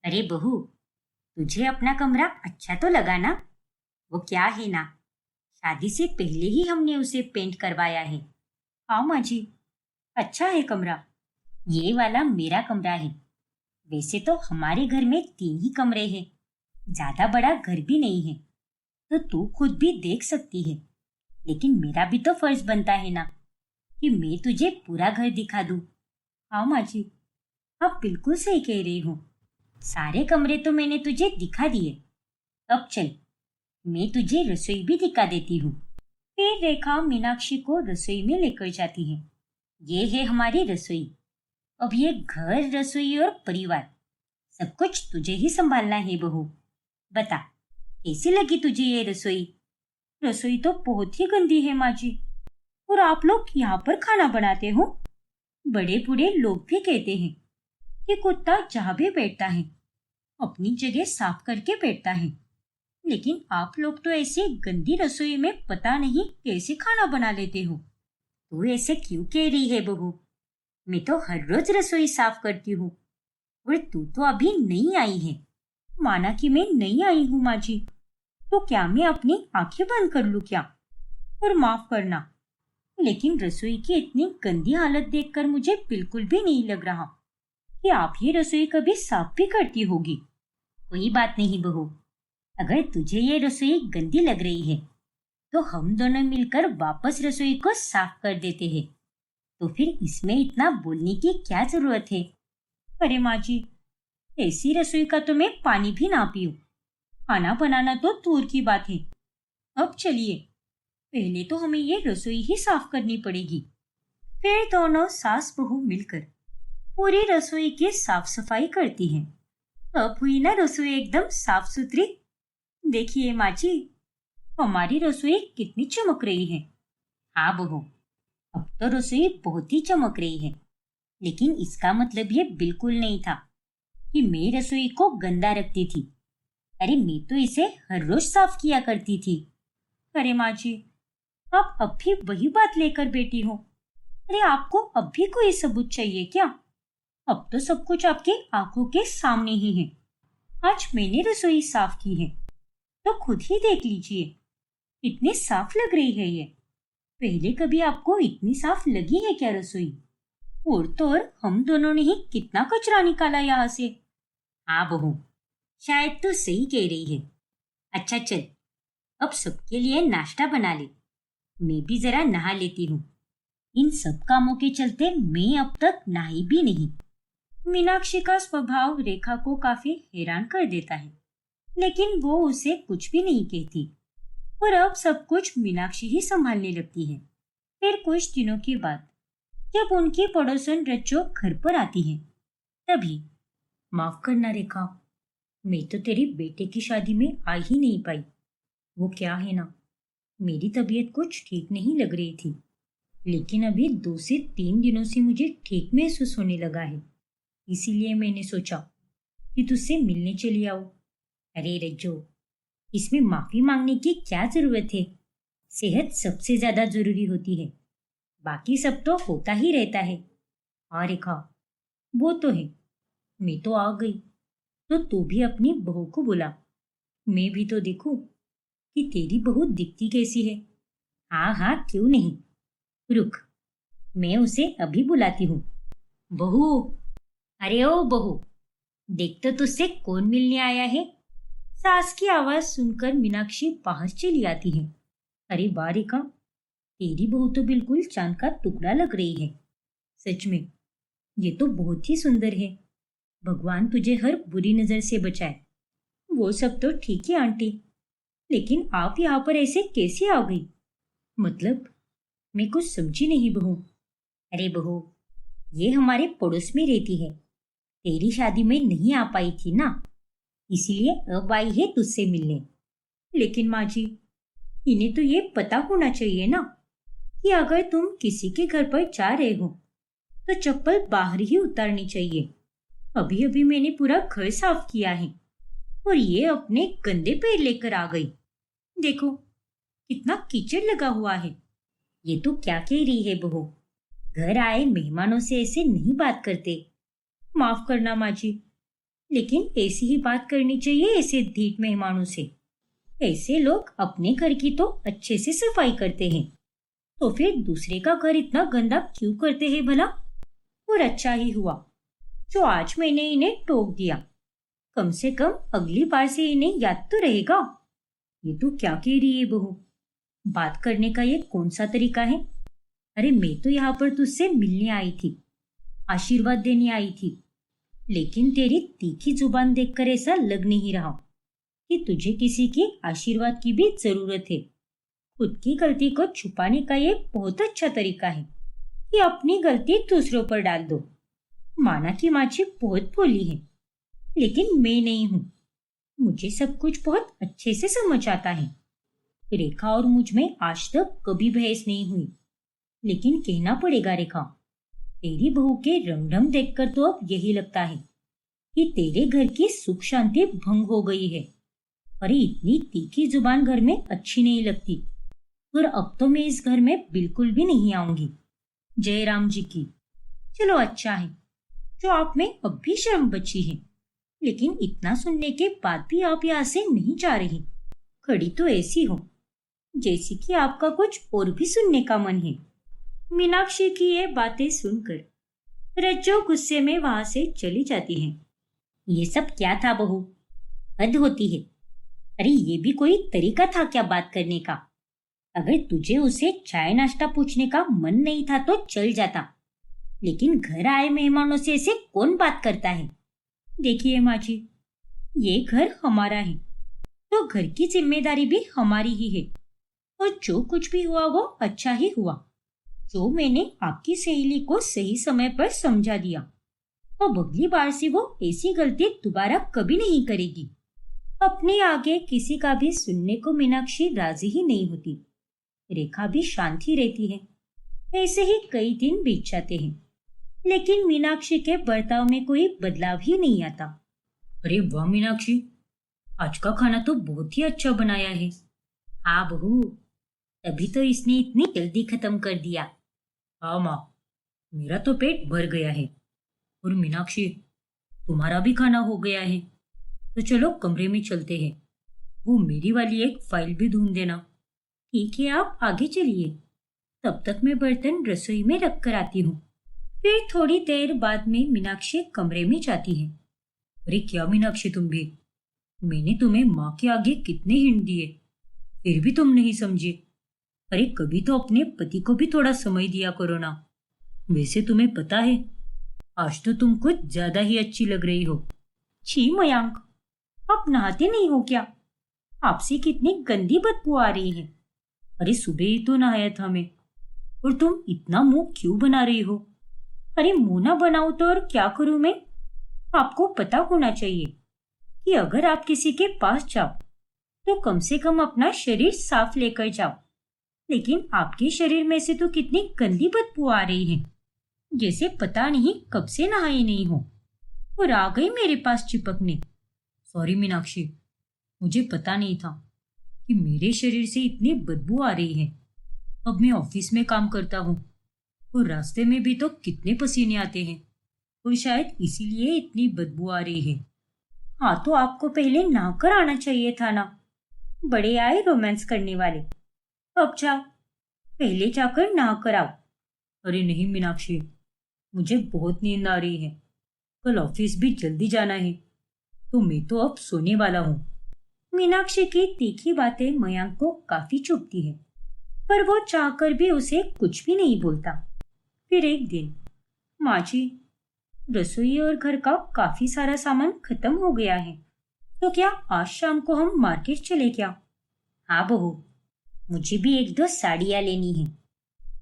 अरे बहू, तुझे अपना कमरा अच्छा तो लगा ना? वो क्या है ना, शादी से पहले ही हमने उसे पेंट करवाया है। हाँ माँ जी, अच्छा है कमरा। ये वाला मेरा कमरा है। वैसे तो हमारे घर में 3 ही कमरे हैं, ज्यादा बड़ा घर भी नहीं है, तो तू खुद भी देख सकती है। लेकिन मेरा भी तो फर्ज बनता है ना कि मैं तुझे पूरा घर दिखा दूं। हाँ माँ जी, आप बिल्कुल सही कह रही हो। सारे कमरे तो मैंने तुझे दिखा दिए। अब चल, मैं तुझे रसोई भी दिखा देती हूँ। फिर रेखा मीनाक्षी को रसोई में लेकर जाती है। ये है हमारी रसोई। अब ये घर, रसोई और परिवार, सब कुछ तुझे ही संभालना है बहू। बता, कैसी लगी तुझे ये रसोई? रसोई तो बहुत ही गंदी है माँ जी। और आप लोग यहाँ पर खाना बनाते हो? बड़े बूढ़े लोग भी कहते हैं कि कुत्ता जहाँ भी बैठता है अपनी जगह साफ करके बैठता है। लेकिन आप लोग तो ऐसी गंदी रसोई में पता नहीं कैसे खाना बना लेते हो। तू ऐसे क्यों कह रही है बहू? मैं तो हर रोज रसोई साफ करती हूँ। और तू तो अभी नहीं आई है। माना कि मैं नहीं आई हूँ माँ जी, तो क्या मैं अपनी आंखें बंद कर लूँ क्या? और माफ करना, लेकिन रसोई की इतनी गंदी हालत देखकर मुझे बिल्कुल भी नहीं लग रहा कि आप ये रसोई कभी साफ भी करती होगी। कोई बात नहीं बहू, अगर तुझे ये रसोई गंदी लग रही है तो हम दोनों मिलकर वापस रसोई को साफ कर देते हैं। तो फिर इसमें इतना बोलने की क्या जरूरत है? अरे माँ जी, ऐसी रसोई का तो मैं पानी भी ना पीऊं। खाना बनाना तो दूर की बात है। अब चलिए, पहले तो हमें ये रसोई ही साफ करनी पड़ेगी। फिर दोनों सास बहू मिलकर पूरी रसोई की साफ सफाई करती हैं। अब हुई ना रसोई एकदम साफ सुथरी। देखिए माँ जी, हमारी रसोई कितनी चमक रही है। हाँ बहू, अब तो रसोई बहुत ही चमक रही है। लेकिन इसका मतलब ये बिल्कुल नहीं था कि मैं रसोई को गंदा रखती थी। अरे मैं तो इसे हर रोज साफ किया करती थी। अरे माँ जी, आप अब भी वही बात लेकर बैठी हो। अरे आपको अब भी कोई सबूत चाहिए क्या? अब तो सब कुछ आपकी आंखों के सामने ही है। आज मैंने रसोई साफ की है, तो खुद ही देख लीजिए, कितनी साफ लग रही है ये। पहले कभी आपको इतनी साफ लगी है क्या रसोई? और तो और हम दोनों ने ही कितना कचरा निकाला यहाँ से। हाँ बहू, शायद तो सही कह रही है। अच्छा चल, अब सबके लिए नाश्ता बना ले। मैं भी जरा नहा लेती हूँ। इन सब कामों के चलते मैं अब तक नहाई भी नहीं। मीनाक्षी का स्वभाव रेखा को काफी हैरान कर देता है, लेकिन वो उसे कुछ भी नहीं कहती। और अब सब कुछ मीनाक्षी ही संभालने लगती है। फिर कुछ दिनों के बाद जब उनकी पड़ोसन रज्जो घर पर आती है, तभी, माफ करना रेखा, मैं तो तेरी बेटे की शादी में आ ही नहीं पाई। वो क्या है ना, मेरी तबीयत कुछ ठीक नहीं लग रही थी, लेकिन अभी 2 से 3 दिनों से मुझे ठीक महसूस होने लगा है। इसीलिए मैंने सोचा कि तुझसे मिलने चली आओ। अरे रज्जो, इसमें माफी मांगने की क्या जरूरत है? सेहत सबसे ज्यादा जरूरी होती है, बाकी सब तो होता ही रहता है। हाँ रेखा, वो तो है। मैं तो आ गई, तो तू भी अपनी बहू को बुला। मैं भी तो देखूं कि तेरी बहू दिखती कैसी है। हाँ हाँ, क्यों नहीं। रुक, मैं उसे अभी बुलाती हूँ। बहू, अरे ओ बहू, देख तो तुझसे कौन मिलने आया है। सास की आवाज सुनकर मीनाक्षी बाहर चली आती है। अरे वाह रेखा, तेरी बहू तो बिल्कुल चांद का टुकड़ा लग रही है। सच में, ये तो बहुत ही सुंदर है। भगवान तुझे हर बुरी नजर से बचाए। वो सब तो ठीक है आंटी, लेकिन आप यहाँ पर ऐसे कैसे आ गई? मतलब, मैं कुछ समझी नहीं बहू। अरे बहू, ये हमारे पड़ोस में रहती है। तेरी शादी में नहीं आ पाई थी ना, इसीलिए अब आई है तुझसे मिलने। लेकिन माँ जी, इन्हें तो ये पता होना चाहिए ना कि अगर तुम किसी के घर पर जा रहे हो तो चप्पल बाहर ही उतारनी चाहिए। अभी अभी मैंने पूरा घर साफ किया है और ये अपने गंदे पैर लेकर आ गई। देखो, कितना कीचड़ लगा हुआ है। ये तो क्या कह रही है बहू? घर आए मेहमानों से ऐसे नहीं बात करते। माफ करना माँ जी, लेकिन ऐसी ही बात करनी चाहिए ऐसे ढीठ मेहमानों से। ऐसे लोग अपने घर की तो अच्छे से सफाई करते हैं, तो फिर दूसरे का घर इतना गंदा क्यों करते हैं भला? और अच्छा ही हुआ जो आज मैंने इन्हें टोक दिया। कम से कम अगली बार से इन्हें याद तो रहेगा। ये तो क्या कह रही है बहू? बात करने का ये कौन सा तरीका है? अरे मैं तो यहाँ पर तुझसे मिलने आई थी, आशीर्वाद देने आई थी। लेकिन तेरी तीखी जुबान देखकर ऐसा लग नहीं रहा कि तुझे किसी की आशीर्वाद की भी जरूरत है। खुद की गलती को छुपाने का ये बहुत अच्छा तरीका है कि अपनी गलती दूसरों पर डाल दो। माना कि माची बहुत भोली है, लेकिन मैं नहीं हूँ। मुझे सब कुछ बहुत अच्छे से समझ आता है। रेखा और मुझ में आज तक कभी बहस नहीं हुई, लेकिन कहना पड़ेगा रेखा, तेरी बहू के रंग-ढंग देखकर तो अब यही लगता है कि तेरे घर की सुख शांति भंग हो गई है। अरे इतनी तीखी जुबान घर में अच्छी नहीं लगती, और अब तो मैं इस घर में बिल्कुल भी नहीं आऊंगी। जय राम जी की। चलो अच्छा है जो आप में अब भी शर्म बची है, लेकिन इतना सुनने के बाद भी आप यहाँ से नहीं जा रही। खड़ी तो ऐसी हो जैसे कि आपका कुछ और भी सुनने का मन है। मीनाक्षी की ये बातें सुनकर रज्जो गुस्से में वहां से चली जाती है। ये सब क्या था बहू? हद होती है। अरे ये भी कोई तरीका था क्या बात करने का? अगर तुझे उसे चाय नाश्ता पूछने का मन नहीं था तो चल जाता, लेकिन घर आए मेहमानों से ऐसे कौन बात करता है? देखिए माँ जी, ये घर हमारा है, तो घर की जिम्मेदारी भी हमारी ही है। और जो कुछ भी हुआ वो अच्छा ही हुआ, जो मैंने आपकी सहेली को सही समय पर समझा दिया। अब अगली बार से वो ऐसी गलती दोबारा कभी नहीं करेगी। अपने आगे किसी का भी सुनने को मीनाक्षी राजी ही नहीं होती। रेखा भी शांत ही रहती है। ऐसे ही कई दिन बीत जाते हैं, लेकिन मीनाक्षी के बर्ताव में कोई बदलाव ही नहीं आता। अरे वाह मीनाक्षी, आज का खाना तो बहुत ही अच्छा बनाया है। हाँ बहू, तभी तो इसने इतनी जल्दी खत्म कर दिया। हाँ माँ, मेरा तो पेट भर गया है। और मीनाक्षी, तुम्हारा भी खाना हो गया है, तो चलो कमरे में चलते हैं। वो मेरी वाली एक फाइल भी ढूंढ देना। ठीक है, आप आगे चलिए, तब तक मैं बर्तन रसोई में रख कर आती हूँ। फिर थोड़ी देर बाद में मीनाक्षी कमरे में जाती है। अरे क्या मीनाक्षी, तुम भी? मैंने तुम्हें माँ के आगे कितने हिंट दिए, फिर भी तुम नहीं समझे। अरे कभी तो अपने पति को भी थोड़ा समय दिया करो ना। वैसे तुम्हें पता है, आज तो तुम कुछ ज्यादा ही अच्छी लग रही हो। छी मयांक, आप नहाते नहीं हो क्या? आपसे कितनी गंदी बदबू आ रही है। अरे सुबह ही तो नहाया था मैं। और तुम इतना मुंह क्यों बना रही हो? अरे मुंह ना बनाऊं तो और क्या करूं मैं? आपको पता होना चाहिए कि अगर आप किसी के पास जाओ तो कम से कम अपना शरीर साफ लेकर जाओ। लेकिन आपके शरीर में से तो कितनी गंदी बदबू आ रही है, जैसे पता नहीं कब से नहाए नहीं हो, और आ गई मेरे पास चिपकने। सॉरी मीनाक्षी, मुझे पता नहीं था कि मेरे शरीर से इतनी बदबू आ रही है। अब मैं ऑफिस में काम करता हूँ, और रास्ते में भी तो कितने पसीने आते हैं, और शायद इसीलिए इतनी बदबू आ रही है। हाँ तो आपको पहले नहाकर आना चाहिए था ना। बड़े आए रोमांस करने वाले। अब जाओ, पहले जाकर नहाकर आओ। अरे नहीं मीनाक्षी, मुझे बहुत नींद आ रही है। कल ऑफिस भी जल्दी जाना है, तो मैं तो अब सोने वाला हूँ। मीनाक्षी की तीखी बातें मयांक को काफी चुभती है, पर वो चाहकर भी उसे कुछ भी नहीं बोलता। फिर एक दिन, माँ जी, रसोई और घर का काफी सारा सामान खत्म हो गया है, तो क्या आज शाम को हम मार्केट चले क्या? हाँ बहू, मुझे भी एक दो साड़ियाँ लेनी है,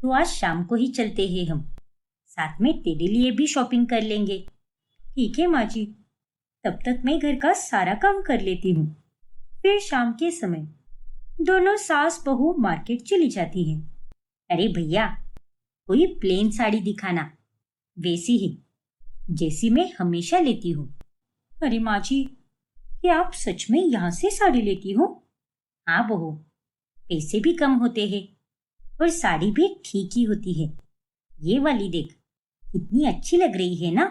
तो आज शाम को ही चलते हैं हम। साथ में तेरे लिए भी शॉपिंग कर लेंगे। ठीक है माँ जी, तब तक मैं घर का सारा काम कर लेती हूँ। फिर शाम के समय दोनों सास बहू मार्केट चली जाती हैं। अरे भैया, कोई प्लेन साड़ी दिखाना, वैसी ही जैसी मैं हमेशा लेती हूँ। अरे माँ जी, क्या आप सच में यहाँ से साड़ी लेती हो? हाँ बहू, पैसे भी कम होते हैं और साड़ी भी ठीक ही होती है। ये वाली देख, कितनी अच्छी लग रही है ना।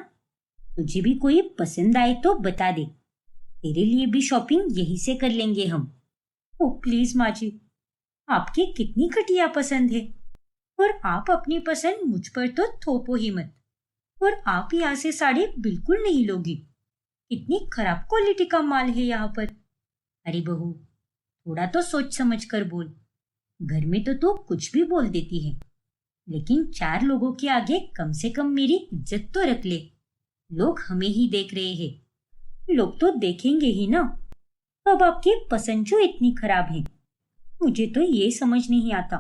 तुझे भी कोई पसंद आए तो बता दे, तेरे लिए भी शॉपिंग यहीं से कर लेंगे हम। ओ प्लीज माँ जी, आपकी कितनी घटिया पसंद है। और आप अपनी पसंद मुझ पर तो थोपो ही मत। और आप यहाँ से साड़ी बिल्कुल नहीं लोगी। कितनी खराब क्वालिटी का माल है यहाँ पर। अरे बहू, थोड़ा तो सोच समझ कर बोल। घर में तो तू कुछ भी बोल देती है, लेकिन 4 लोगों के आगे कम से कम मेरी इज्जत तो रख ले। लोग हमें ही देख रहे हैं। लोग तो देखेंगे ही ना। अब आपकी पसंद जो इतनी खराब है, मुझे तो ये समझ नहीं आता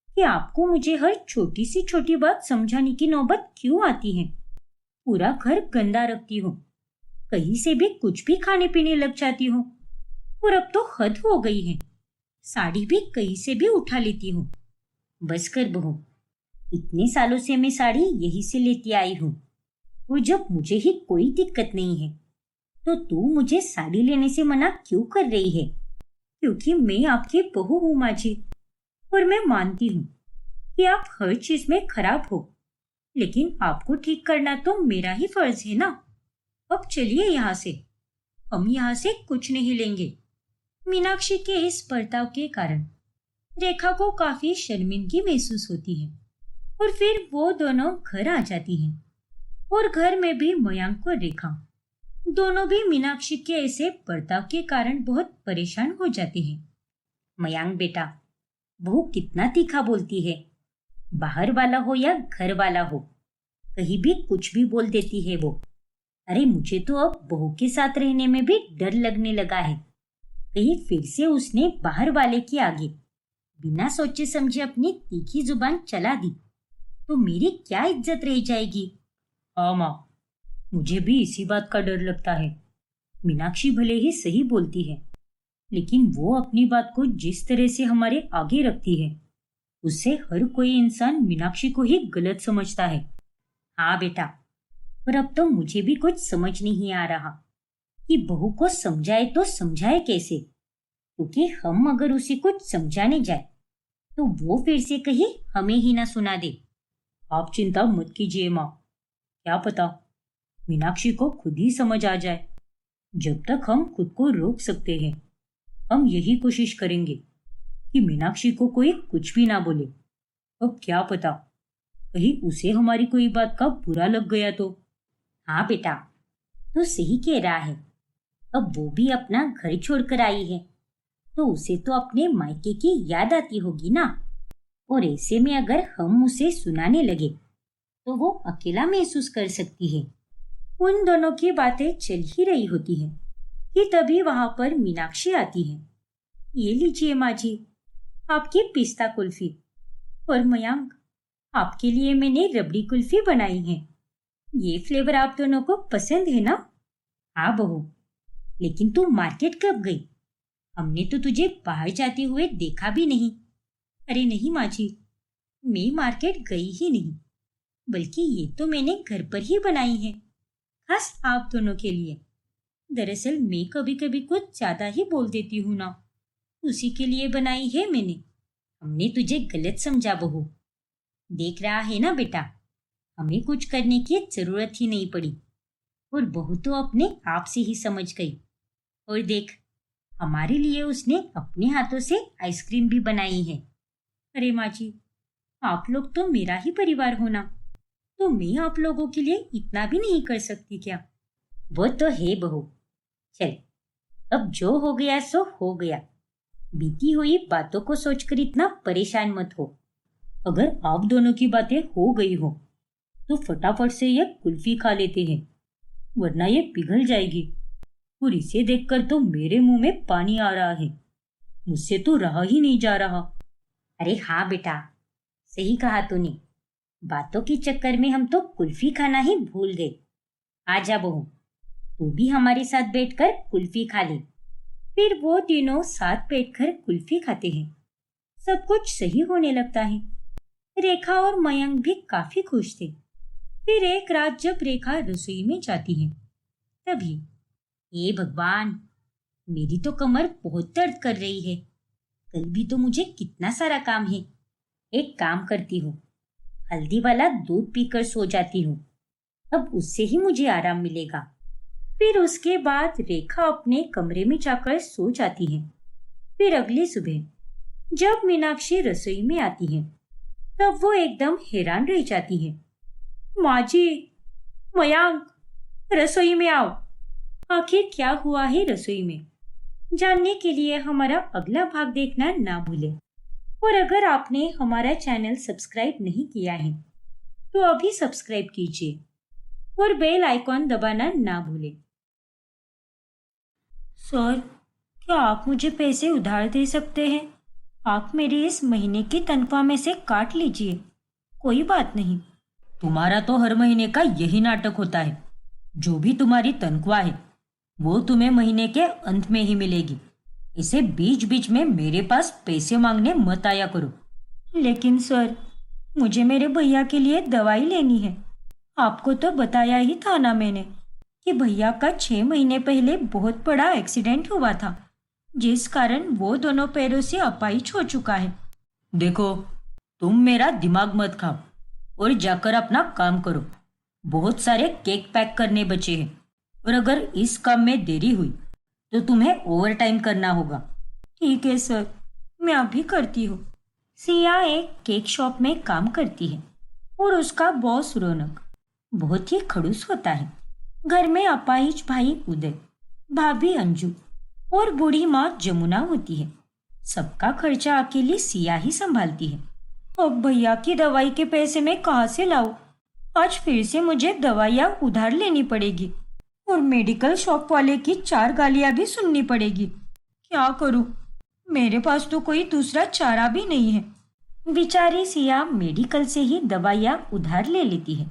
कि आपको मुझे हर छोटी सी छोटी बात समझाने की नौबत क्यों आती है। पूरा घर गंदा रखती हो, कहीं से भी कुछ भी खाने पीने लग जाती हो। और अब तो हद हो गई है, साड़ी भी कहीं से भी उठा लेती हूँ। बस कर बहू, इतने सालों से मैं साड़ी यहीं से लेती आई हूँ। और जब मुझे ही कोई दिक्कत नहीं है, तो तू मुझे साड़ी लेने से मना क्यों कर रही है? क्योंकि मैं आपकी बहू हूँ माँ जी। और मैं मानती हूँ कि आप हर चीज में खराब हो, लेकिन आपको ठीक करना तो मेरा ही फर्ज है ना। अब चलिए यहाँ से, हम यहाँ से कुछ नहीं लेंगे। मीनाक्षी के इस बर्ताव के कारण रेखा को काफी शर्मिंदगी महसूस होती है। और फिर वो दोनों घर आ जाती हैं। और घर में भी मयंक और रेखा दोनों भी मीनाक्षी के ऐसे बर्ताव के कारण बहुत परेशान हो जाते हैं। मयंक बेटा, बहू कितना तीखा बोलती है। बाहर वाला हो या घर वाला हो, कहीं भी कुछ भी बोल देती है वो। अरे मुझे तो अब बहू के साथ रहने में भी डर लगने लगा है। कहीं फिर से उसने बाहर वाले के आगे बिना सोचे समझे अपनी तीखी जुबान चला दी तो मेरी क्या इज्जत रह जाएगी। हाँ माँ, मुझे भी इसी बात का डर लगता है। मीनाक्षी भले ही सही बोलती है, लेकिन वो अपनी बात को जिस तरह से हमारे आगे रखती है, उससे हर कोई इंसान मीनाक्षी को ही गलत समझता है। हाँ बेटा, पर अब तो मुझे भी कुछ समझ नहीं आ रहा कि बहू को समझाए तो समझाए कैसे। क्योंकि हम अगर उसे कुछ समझाने जाए तो वो फिर से कहीं हमें ही ना सुना दे। आप चिंता मत कीजिए माँ, क्या पता मीनाक्षी को खुद ही समझ आ जाए। जब तक हम खुद को रोक सकते हैं, हम यही कोशिश करेंगे कि मीनाक्षी को कोई कुछ भी ना बोले। अब क्या पता कहीं उसे हमारी कोई बात का बुरा लग गया तो। हाँ बेटा, तू सही कह रहा है। अब वो भी अपना घर छोड़कर आई है, तो उसे तो अपने मायके की याद आती होगी ना। और ऐसे में अगर हम उसे सुनाने लगे तो वो अकेला महसूस कर सकती है। उन दोनों की बातें चल ही रही होती हैं कि तभी वहां पर मीनाक्षी आती है। ये लीजिए माँ जी, आपकी पिस्ता कुल्फी। और मयंक, आपके लिए मैंने रबड़ी कुल्फी बनाई है। ये फ्लेवर आप दोनों को पसंद है ना? हाँ बहू, लेकिन तू मार्केट कब गई? हमने तो तुझे बाहर जाते हुए देखा भी नहीं। अरे नहीं माँ जी, मैं मार्केट गई ही नहीं, बल्कि ये तो मैंने घर पर ही बनाई है, खास आप दोनों के लिए। दरअसल मैं कभी कभी कुछ ज्यादा ही बोल देती हूँ ना, उसी के लिए बनाई है मैंने। हमने तुझे गलत समझा बहू। देख रहा है ना बेटा, हमें कुछ करने की जरूरत ही नहीं पड़ी। और बहू तो अपने आप से ही समझ गई। और देख, हमारे लिए उसने अपने हाथों से आइसक्रीम भी बनाई है। अरे माँ जी, आप लोग तो मेरा ही परिवार हो ना, तो मैं आप लोगों के लिए इतना भी नहीं कर सकती क्या? वो तो है बहू। चल, अब जो हो गया सो हो गया। बीती हुई बातों को सोचकर इतना परेशान मत हो। अगर आप दोनों की बातें हो गई हो तो फटाफट से ये कुल्फी खा लेते हैं, वरना ये पिघल जाएगी। और इसे देखकर तो मेरे मुंह में पानी आ रहा है। मुझसे तो रहा ही नहीं जा रहा। अरे हाँ बेटा, सही कहा तूने। बातों के चक्कर में हम तो कुल्फी खाना ही भूल गए। आजा बहू, तू भी हमारे साथ बैठकर कुल्फी खा ले। फिर वो तीनों साथ बैठकर कुल्फी खाते हैं। सब कुछ सही होने लगता है। रेखा और मयंक भी काफी खुश थे। फिर एक रात जब रेखा रसोई में जाती है, तभी, हे भगवान, मेरी तो कमर बहुत दर्द कर रही है। कल भी तो मुझे कितना सारा काम है। एक काम करती हूँ, हल्दी वाला दूध पीकर सो जाती हूँ। अब उससे ही मुझे आराम मिलेगा। फिर उसके बाद रेखा अपने कमरे में जाकर सो जाती है। फिर अगली सुबह जब मीनाक्षी रसोई में आती है, तब वो एकदम हैरान रह जाती है। माँ जी, मयांक, रसोई में आओ। आखिर क्या हुआ है रसोई में, जानने के लिए हमारा अगला भाग देखना ना भूलें। और अगर आपने हमारा चैनल सब्सक्राइब नहीं किया है तो अभी सब्सक्राइब कीजिए और बेल आइकॉन दबाना ना भूलें। सर, क्या आप मुझे पैसे उधार दे सकते हैं? आप मेरी इस महीने की तनख्वाह में से काट लीजिए, कोई बात नहीं। तुम्हारा तो हर महीने का यही नाटक होता है। जो भी तुम्हारी तनख्वाह है वो तुम्हें महीने के अंत में ही मिलेगी। इसे बीच बीच में मेरे पास पैसे मांगने मत आया करो। लेकिन सर, मुझे मेरे भैया के लिए दवाई लेनी है। आपको तो बताया ही था ना मैंने कि भैया का 6 महीने पहले बहुत बड़ा एक्सीडेंट हुआ था, जिस कारण वो दोनों पैरों से अपाहिज हो चुका है। देखो, तुम मेरा दिमाग मत खाओ और जाकर अपना काम करो। बहुत सारे केक पैक करने बचे हैं और अगर इस काम में देरी हुई तो तुम्हें ओवर टाइम करना होगा। ठीक है सर, मैं अभी करती हूँ। सिया एक केक शॉप में काम करती है और उसका बॉस रौनक बहुत ही खड़ूस होता है। घर में अपाहिज भाई उदय, भाभी अंजू और बूढ़ी माँ जमुना होती है। सबका खर्चा अकेली सिया ही संभालती है। अब भैया की दवाई के पैसे मैं कहाँ से लाऊं? आज फिर से मुझे दवाइयाँ उधार लेनी पड़ेगी और मेडिकल शॉप वाले की 4 गालियाँ भी सुननी पड़ेगी। क्या करूं? मेरे पास तो कोई दूसरा चारा भी नहीं है। बेचारी सिया मेडिकल से ही दवाइयाँ उधार ले लेती है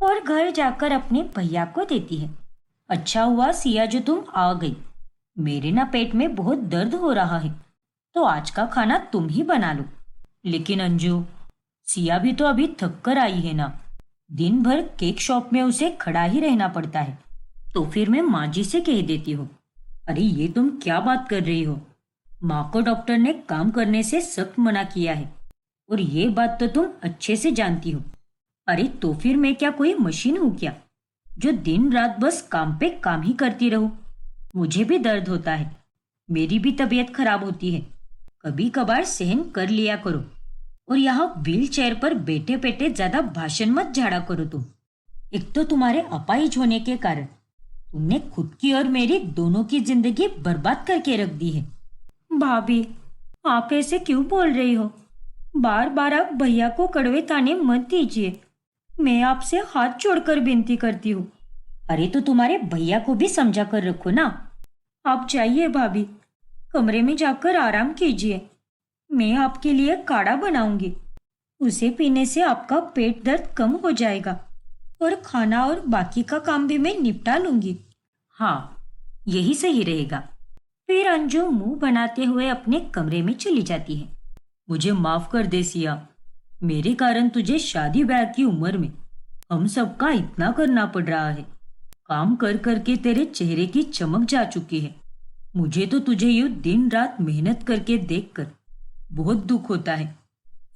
और घर जाकर अपने भैया को देती है। अच्छा हुआ सिया जो तुम आ गई। मेरे ना पेट में बहुत दर्द हो रहा है, तो आज का खाना तुम ही बना लो। लेकिन अंजू, सिया भी तो अभी थक कर आई है ना। दिन भर केक शॉप में उसे खड़ा ही रहना पड़ता है। तो फिर मैं माँ जी से कह देती हूँ। अरे ये तुम क्या बात कर रही हो? माँ को डॉक्टर ने काम करने से सख्त मना किया है और ये बात तो तुम अच्छे से जानती हो। अरे तो फिर मैं क्या कोई मशीन हूँ क्या, जो दिन रात बस काम पे काम ही करती रहूं? मुझे भी दर्द होता है, मेरी भी तबीयत खराब होती है। कभी कभार सहन कर लिया करो और यहाँ व्हील चेयर पर बैठे बैठे ज्यादा भाषण मत झाड़ा करो तुम। एक तो तुम्हारे अपाहिज होने के कारण तुमने खुद की और मेरी दोनों की जिंदगी बर्बाद करके रख दी है। भाभी, आप ऐसे क्यों बोल रही हो? बार बार आप भैया को कड़वे ताने मत दीजिए। मैं आपसे हाथ जोड़कर विनती करती हूँ। अरे तो तुम्हारे भैया को भी समझा कर रखो ना। आप जाइए भाभी, कमरे में जाकर आराम कीजिए। मैं आपके लिए काढ़ा बनाऊंगी। उसे पीने से आपका पेट दर्द कम हो जाएगा और खाना और बाकी का काम भी मैं निपटा लूंगी। हाँ, यही सही रहेगा। फिर अंजू मुंह बनाते हुए अपने कमरे में चली जाती है। मुझे माफ कर दे सिया, मेरे कारण तुझे शादी ब्याह की उम्र में हम सबका इतना करना पड़ रहा है। काम कर करके तेरे चेहरे की चमक जा चुकी है। मुझे तो तुझे यूं दिन रात मेहनत करके देखकर बहुत दुख होता है।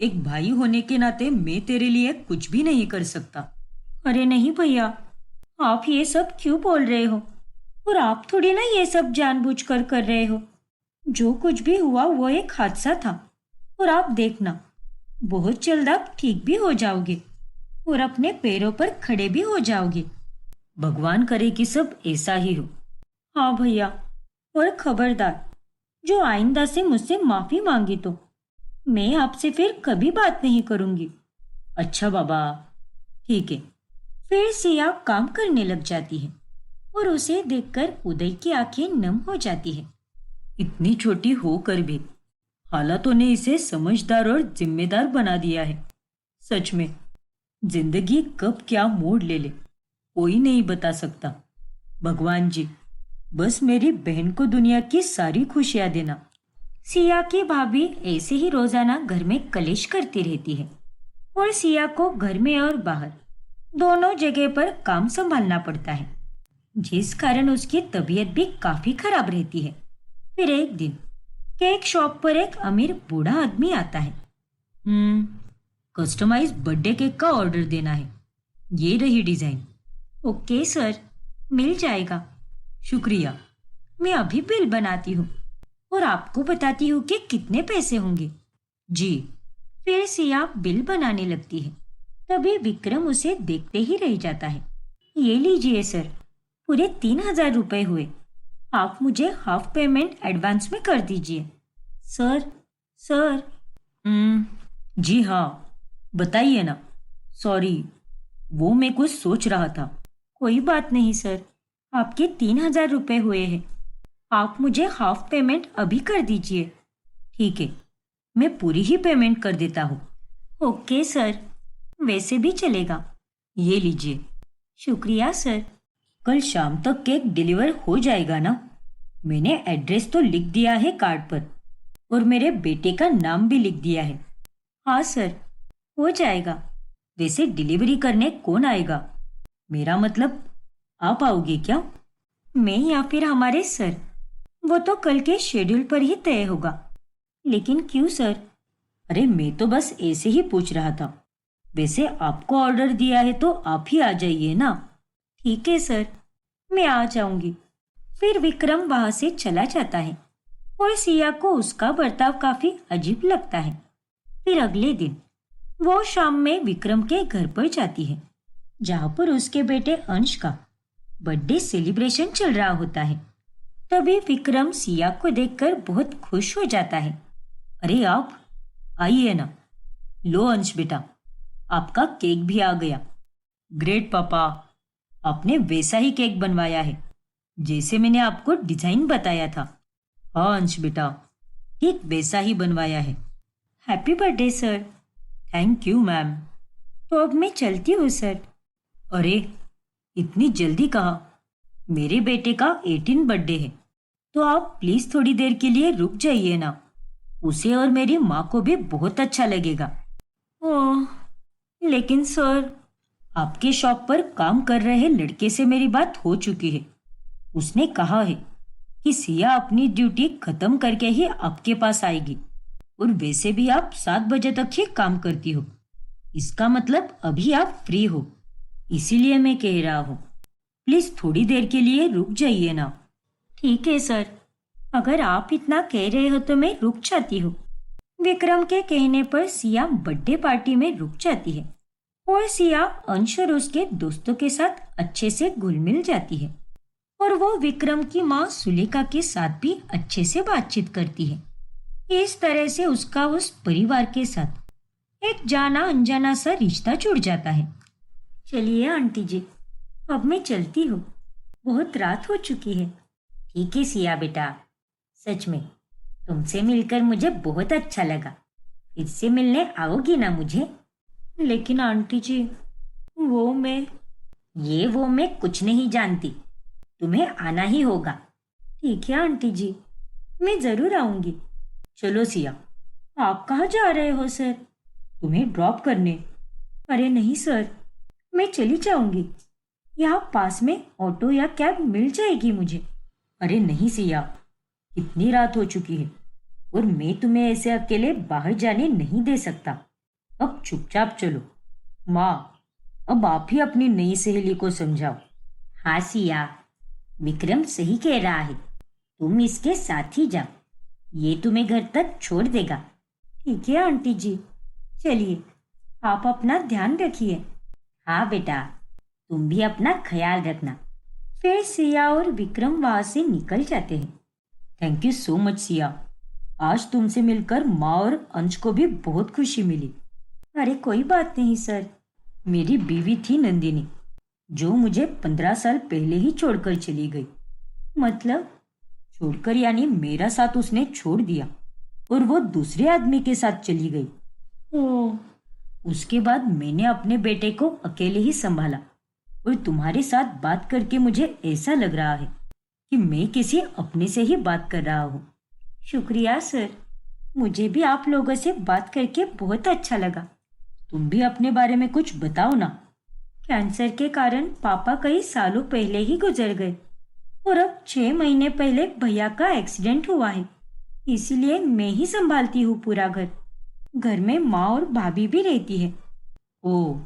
एक भाई होने के नाते मैं तेरे लिए कुछ भी नहीं कर सकता। अरे नहीं भैया, आप ये सब क्यों बोल रहे हो? और आप थोड़ी ना ये सब जानबूझकर कर रहे हो। जो कुछ भी हुआ वो एक हादसा था और आप देखना, बहुत जल्द आप ठीक भी हो जाओगे और अपने पैरों पर खड़े भी हो जाओगे। भगवान करे कि सब ऐसा ही हो। हाँ भैया, और खबरदार, जो आइंदा से मुझसे माफी मांगी तो मैं आपसे फिर कभी बात नहीं करूंगी। अच्छा बाबा, ठीक है। फिर सिया काम करने लग जाती है और उसे देखकर उदय की आंखें नम हो जाती है। इतनी छोटी होकर भी हालातों ने इसे समझदार और जिम्मेदार बना दिया है। सच में जिंदगी कब क्या मोड़ ले कोई नहीं बता सकता। भगवान जी, बस मेरी बहन को दुनिया की सारी खुशियां देना। सिया की भाभी ऐसे ही रोजाना घर में कलेश करती रहती है और सिया को घर में और बाहर दोनों जगह पर काम संभालना पड़ता है, जिस कारण उसकी तबीयत भी काफी खराब रहती है। फिर एक दिन केक शॉप पर एक अमीर बूढ़ा आदमी आता है। कस्टमाइज बर्थडे केक का ऑर्डर देना है। ये रही डिजाइन, ओके सर, मिल जाएगा। शुक्रिया। मैं अभी बिल बनाती हूँ और आपको बताती हूँ कि कितने पैसे होंगे। जी। फिर सिया बिल बनाने लगती है। तभी विक्रम उसे देखते ही रह जाता है। ये लीजिए सर, पूरे 3,000 रुपए हुए। आप मुझे हाफ पेमेंट एडवांस में कर दीजिए। Sir, sir. जी हाँ, बताइए ना। सॉरी, वो मैं कुछ सोच रहा था। कोई बात नहीं सर, आपके 3,000 रुपए हुए हैं। आप मुझे हाफ पेमेंट अभी कर दीजिए। ठीक है, मैं पूरी ही पेमेंट कर देता हूँ। ओके सर, वैसे भी चलेगा। ये लीजिए। शुक्रिया सर। कल शाम तक केक डिलीवर हो जाएगा ना? मैंने एड्रेस तो लिख दिया है कार्ड पर और मेरे बेटे का नाम भी लिख दिया है। हाँ सर, हो जाएगा। वैसे डिलीवरी करने कौन आएगा? मेरा मतलब, आप आओगे क्या? मैं या फिर हमारे सर? वो तो कल के शेड्यूल पर ही तय होगा। लेकिन क्यों सर? अरे मैं तो बस ऐसे ही पूछ रहा था। वैसे आपको ऑर्डर दिया है तो आप ही आ जाइए ना। ठीक है सर, मैं आ जाऊंगी। फिर विक्रम वहां से चला जाता है और सिया को उसका बर्ताव काफी अजीब लगता है। फिर अगले दिन वो शाम में विक्रम के घर पर जाती है, जहां पर उसके बेटे अंश का बर्थडे सेलिब्रेशन चल रहा होता है। तभी विक्रम सिया को देखकर बहुत खुश हो जाता है। अरे आप आइए ना। लो अंश बेटा, आपका केक भी आ गया। ग्रेट पापा, आपने वैसा ही केक बनवाया है जैसे मैंने आपको डिजाइन बताया था। हाँ अंश बेटा, ठीक वैसा ही बनवाया है। Happy birthday sir. Thank you ma'am. तो अब मैं चलती हूँ सर। अरे, इतनी जल्दी कहा? मेरे बेटे का 18 बर्थडे है, तो आप प्लीज थोड़ी देर के लिए रुक जाइए ना। उसे और मेरी माँ को भी बहुत अच्छा लगेगा। ओह, लेकिन सर, आपके शॉप पर काम कर रहे लड़के से मेरी बात हो चुकी है। उसने कहा है कि सिया अपनी ड्यूटी खत्म करके ही आपके पास आएगी और वैसे भी आप 7 बजे तक ही काम करती हो। इसका मतलब अभी आप फ्री हो, इसीलिए मैं कह रहा हूँ प्लीज थोड़ी देर के लिए रुक जाइए ना। ठीक है सर, अगर आप इतना कह रहे हो तो मैं रुक जाती हूँ। विक्रम के कहने पर सिया बर्थडे पार्टी में रुक जाती है और सिया अंश और उसके दोस्तों के साथ अच्छे से घुल मिल जाती है और वो विक्रम की माँ सुलेखा के साथ भी अच्छे से बातचीत करती है। इस तरह से उसका उस परिवार के साथ एक जाना अनजाना सा रिश्ता जुड़ जाता है। चलिए आंटी जी, अब मैं चलती हूँ, बहुत रात हो चुकी है। ठीक है सिया बेटा, सच में तुमसे मिलकर मुझे बहुत अच्छा लगा। फिर से मिलने आओगी ना मुझे? लेकिन आंटी जी, वो मैं कुछ नहीं जानती। तुम्हें आना ही होगा। ठीक है आंटी जी, मैं जरूर आऊंगी। चलो सिया। आप कहाँ जा रहे हो सर? तुम्हें ड्रॉप करने। अरे नहीं सर, मैं चली जाऊंगी। यहाँ पास में ऑटो या कैब मिल जाएगी मुझे। अरे नहीं सिया, इतनी रात हो चुकी है और मैं तुम्हें ऐसे अकेले बाहर जाने नहीं दे सकता। अब चुपचाप चलो। माँ, अब आप ही अपनी नई सहेली को समझाओ। हाँ सिया, विक्रम सही कह रहा है, तुम इसके साथ ही जाओ, ये तुम्हें घर तक छोड़ देगा। ठीक है आंटी जी, चलिए, आप अपना ध्यान रखिए। हाँ बेटा, तुम भी अपना ख्याल रखना। फिर सिया और विक्रम वहां से निकल जाते हैं। Thank you so much Siya, आज तुमसे मिलकर माँ और अंश को भी बहुत खुशी मिली। अरे कोई बात नहीं सर। मेरी बीवी थी नंदिनी, जो मुझे 15 साल पहले ही छोड़कर चली गई। मतलब? छोड़कर यानी मेरा साथ उसने छोड़ दिया और वो दूसरे आदमी के साथ चली गई। ओह। उसके बाद मैंने अपने बेटे को अकेले ही संभाला और तुम्हारे साथ बात करके मुझे ऐसा लग रहा है कि मैं किसी अपने से ही बात कर रहा हूँ। शुक्रिया सर, मुझे भी आप लोगों से बात करके बहुत अच्छा लगा। तुम भी अपने बारे में कुछ बताओ ना। कैंसर के कारण पापा कई सालों पहले ही गुजर गए और अब 6 महीने पहले भैया का एक्सीडेंट हुआ है, इसीलिए मैं ही संभालती हूँ पूरा घर। घर में माँ और भाभी भी रहती है। ओह,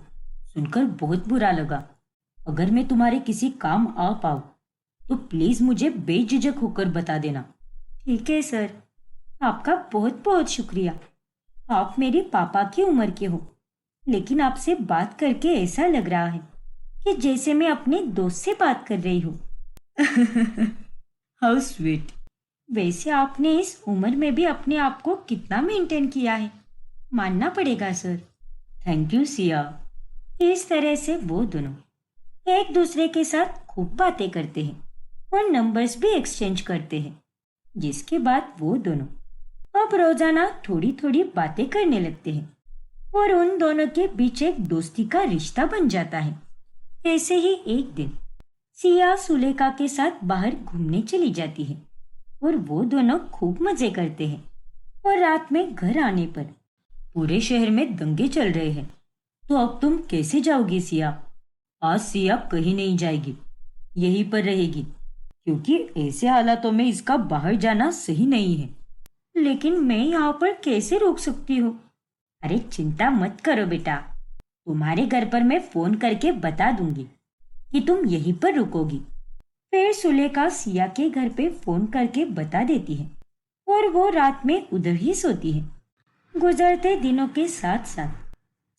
सुनकर बहुत बुरा लगा। अगर मैं तुम्हारे किसी काम आ पाऊँ तो प्लीज मुझे बेझिझक होकर बता देना। ठीक है सर, आपका बहुत बहुत शुक्रिया। आप मेरे पापा की उम्र के हो, लेकिन आपसे बात करके ऐसा लग रहा है कि जैसे मैं अपने दोस्त से बात कर रही हूँ। How sweet. वैसे आपने इस उम्र में भी अपने आप को कितना मेंटेन किया है, मानना पड़ेगा सर। Thank you Siya. इस तरह से वो दोनों एक दूसरे के साथ खूब बातें करते हैं और नंबर्स भी एक्सचेंज करते हैं, जिसके बाद वो दोनों अब रोजाना थोड़ी थोड़ी बातें करने लगते हैं और उन दोनों के बीच एक दोस्ती का रिश्ता बन जाता है। ऐसे ही एक दिन सिया सुलेखा के साथ बाहर घूमने चली जाती है और वो दोनों खूब मजे करते हैं। और रात में घर आने पर पूरे शहर में दंगे चल रहे हैं। तो अब तुम कैसे जाओगी सिया? आज सिया कहीं नहीं जाएगी, यहीं पर रहेगी, क्योंकि ऐसे हालातों में इसका बाहर जाना सही नहीं है। लेकिन मैं यहाँ पर कैसे रोक सकती हूँ? अरे चिंता मत करो बेटा, तुम्हारे घर पर मैं फोन करके बता दूंगी कि तुम यहीं पर रुकोगी। फिर सुलेखा सिया के घर पे फोन करके बता देती है और वो रात में उधर ही सोती है। गुजरते दिनों के साथ साथ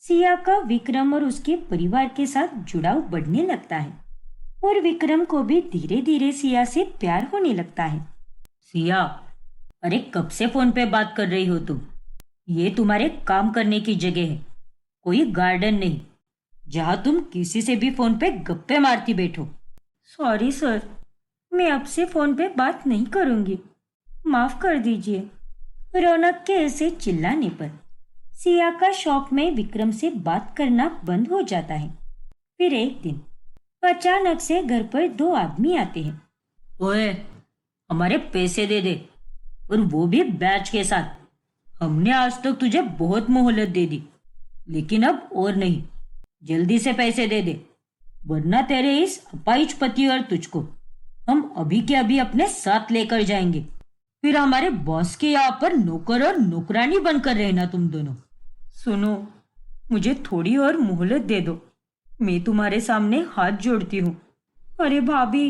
सिया का विक्रम और उसके परिवार के साथ जुड़ाव बढ़ने लगता है और विक्रम को भी धीरे धीरे सिया से प्यार होने लगता है। सिया, अरे कब से फोन पे बात कर रही हो तुम? ये तुम्हारे काम करने की जगह है, कोई गार्डन नहीं जहाँ तुम किसी से भी फोन पे गप्पे मारती बैठो। सॉरी सर, मैं अब से फोन पे बात नहीं करूंगी, माफ कर दीजिए। रौनक के ऐसे चिल्लाने पर सिया का शौक में विक्रम से बात करना बंद हो जाता है। फिर एक दिन अचानक से घर पर दो आदमी आते हैं। ओए, हमारे पैसे दे दे, और वो भी बैच के साथ। हमने आज तक तुझे बहुत मोहलत दे दी, लेकिन अब और नहीं। जल्दी से पैसे दे दे, वरना तेरे इस अपाहिज पति और तुझको हम अभी के अभी अपने साथ लेकर जाएंगे। फिर हमारे बॉस के यहाँ पर नौकर और नौकरानी बनकर रहना तुम दोनों। सुनो, मुझे थोड़ी और मोहलत दे दो, मैं तुम्हारे सामने हाथ जोड़ती हूँ। अरे भाभी,